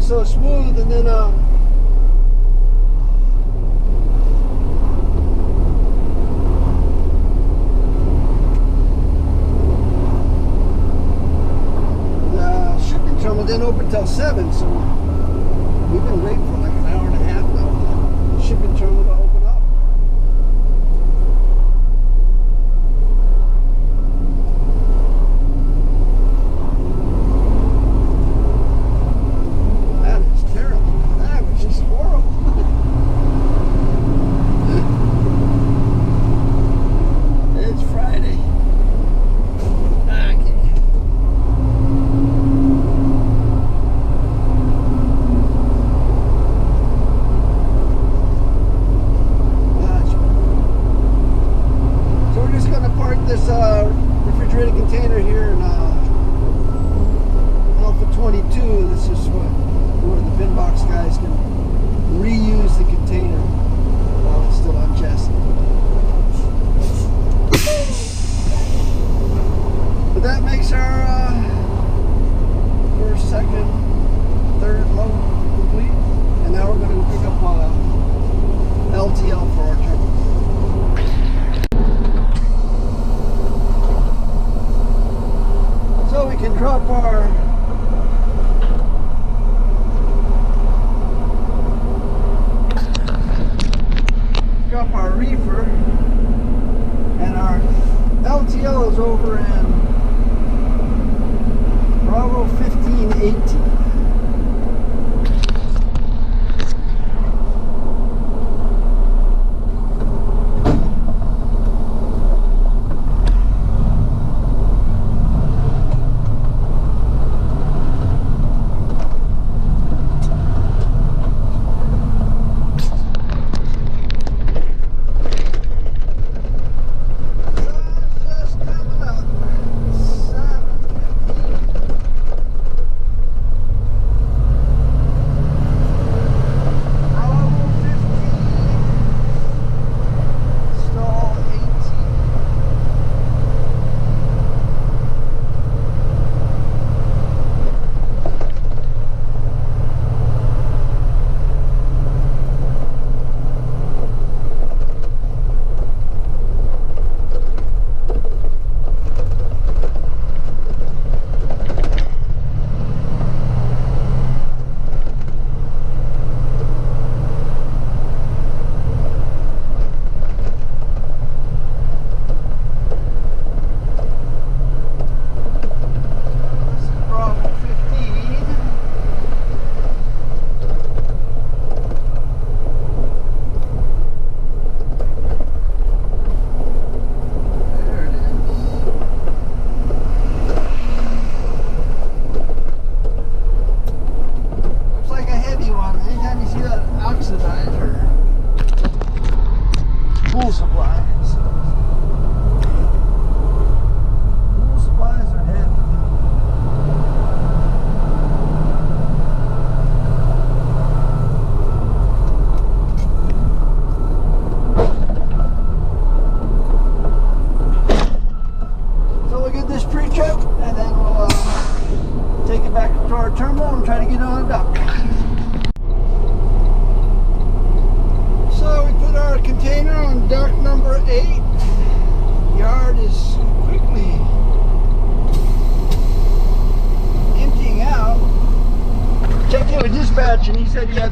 So smooth, and then the shipping terminal didn't open till 7, so we've been waiting for like an hour and a half now for the shipping terminal to open up.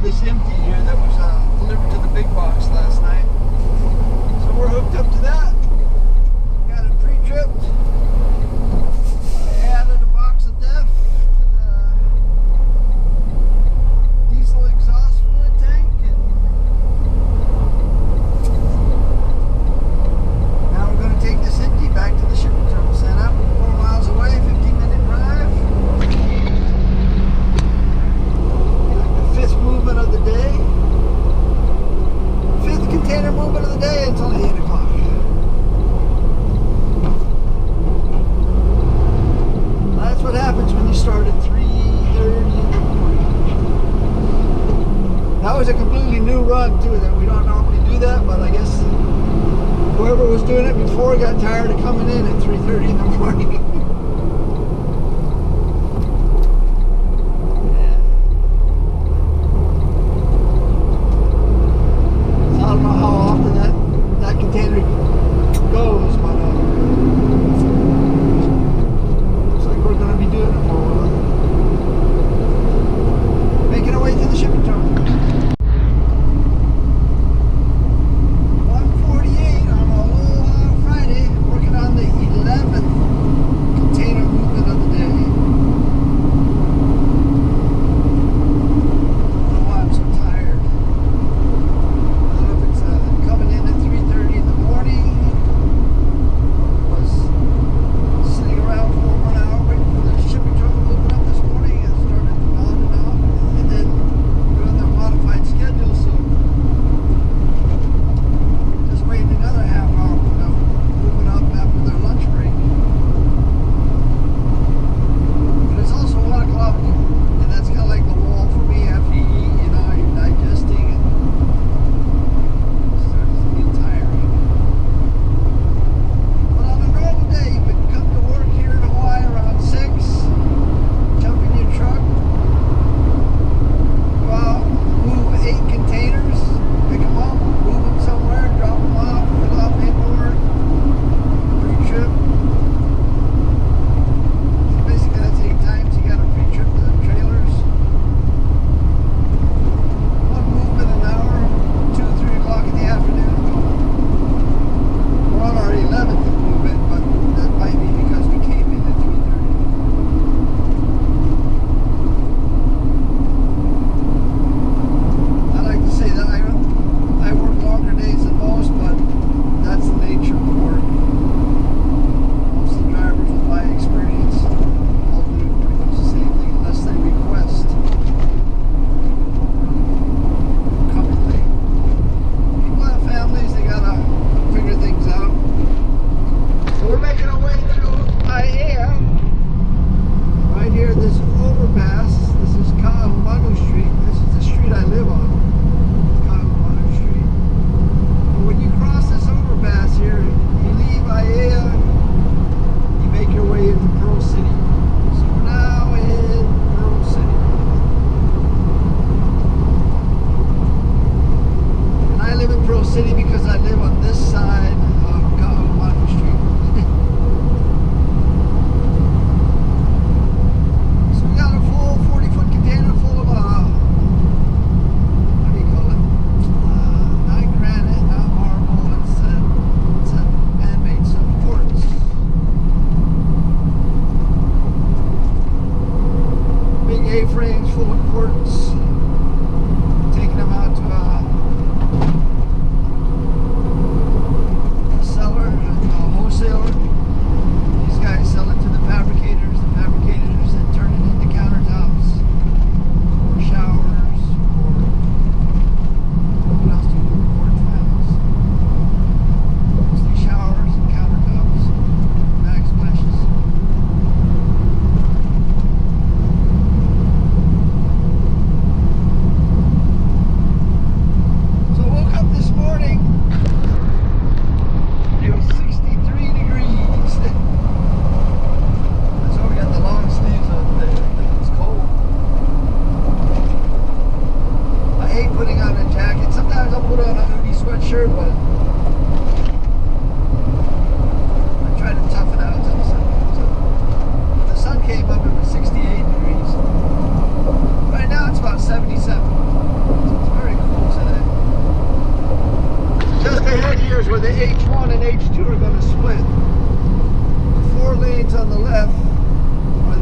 this empty here that was delivered to the big box last night. So we're hooked up to that. Got it pre-tripped. Added a box of DEF to the diesel exhaust fluid tank, and now we're going to take this empty back to the shipping terminal. Set up 4 miles away, 15-minute drive. Like the 5th movement of the day. 5th container movement of the day. It's only 8 o'clock. That's what happens when you start at 3:30 in the morning. That was a completely new run too. That we don't normally do that, but I guess whoever was doing it before got tired of coming in at 3:30 in the morning. I don't know how often that container goes, but looks like we're going to be doing it for a while. Making our way to the shipping terminal. 1:48 on a Friday, working on the 11th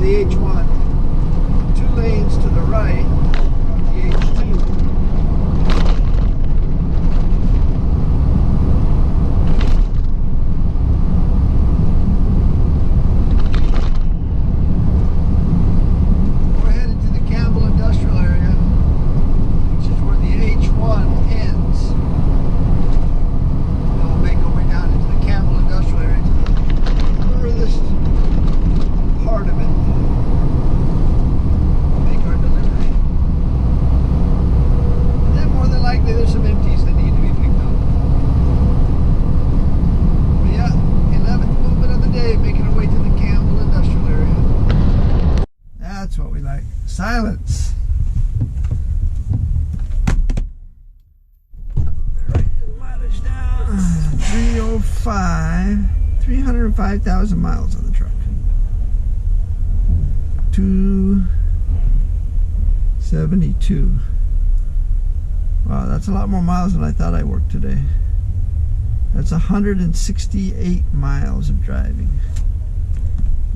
the H1, 2 lanes to the right on the H2. Silence. Mileage down. 305,000 miles on the truck. 272. Wow, that's a lot more miles than I thought I worked today. That's 168 miles of driving.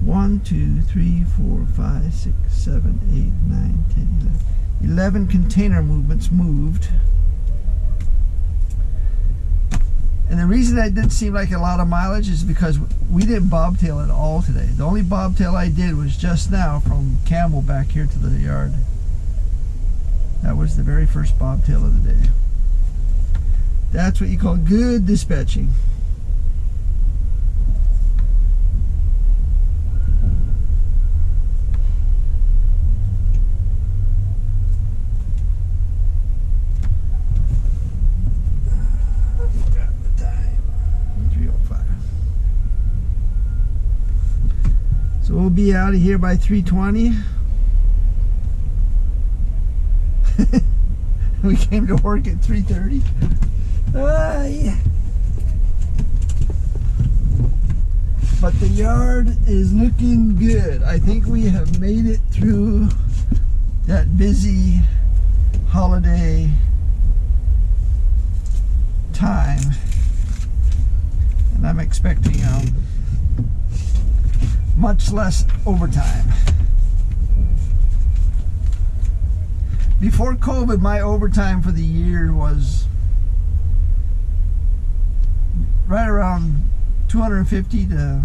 1, 2, 3, 4, 5, 6, 7, 8, 9, 10, 11. 11 container movements moved. And the reason that didn't seem like a lot of mileage is because we didn't bobtail at all today. The only bobtail I did was just now from Campbell back here to the yard. That was the very first bobtail of the day. That's what you call good dispatching. So we'll be out of here by 3:20. We came to work at 3:30. Yeah. But the yard is looking good. I think we have made it through that busy holiday time. And I'm expecting much less overtime. Before COVID, my overtime for the year was right around 250 to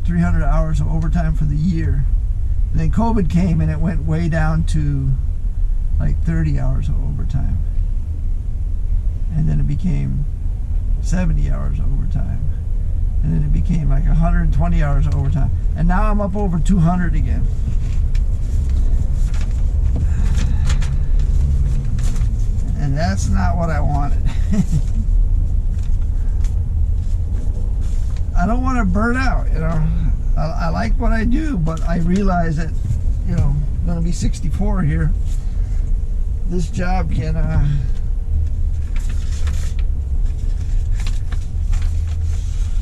300 hours of overtime for the year. And then COVID came and it went way down to like 30 hours of overtime. And then it became 70 hours of overtime. And then it became like 120 hours of overtime. And now I'm up over 200 again. And that's not what I wanted. I don't want to burn out, you know. I like what I do, but I realize that, you know, I'm going to be 64 here. This job can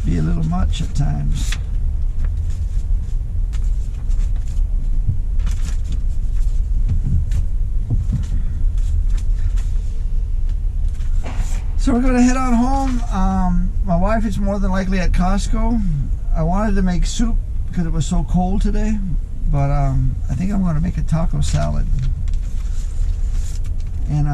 be a little much at times. So we're going to head on home. My wife is more than likely at Costco. I wanted to make soup because it was so cold today, but I think I'm going to make a taco salad. And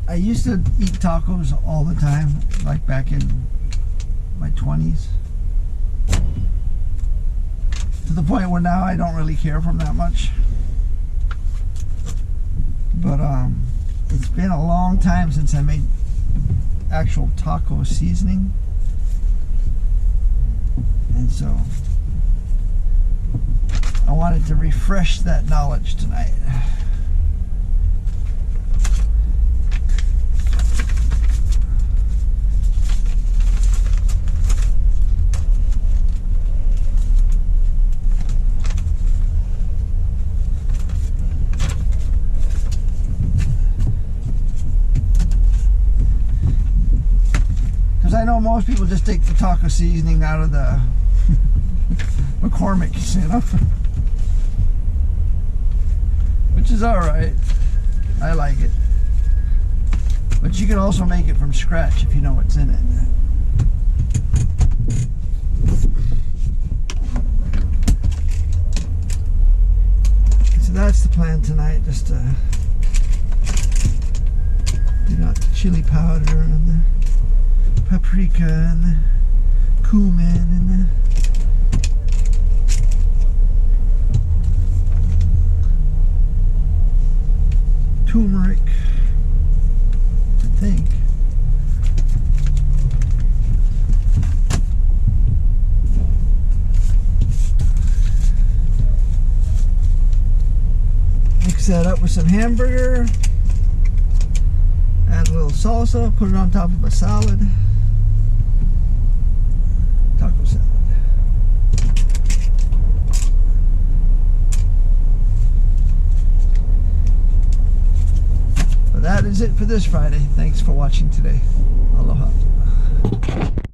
I used to eat tacos all the time, like back in my 20s. To the point where now I don't really care for them that much. But it's been a long time since I made actual taco seasoning. And so I wanted to refresh that knowledge tonight. I know most people just take the taco seasoning out of the McCormick's, you know, which is alright. I like it. But you can also make it from scratch if you know what's in it. So that's the plan tonight, just to get out the chili powder and the paprika and the cumin and the turmeric, I think. Mix that up with some hamburger, add a little salsa, put it on top of a salad, taco salad. But that is it for this Friday. Thanks for watching today. Aloha.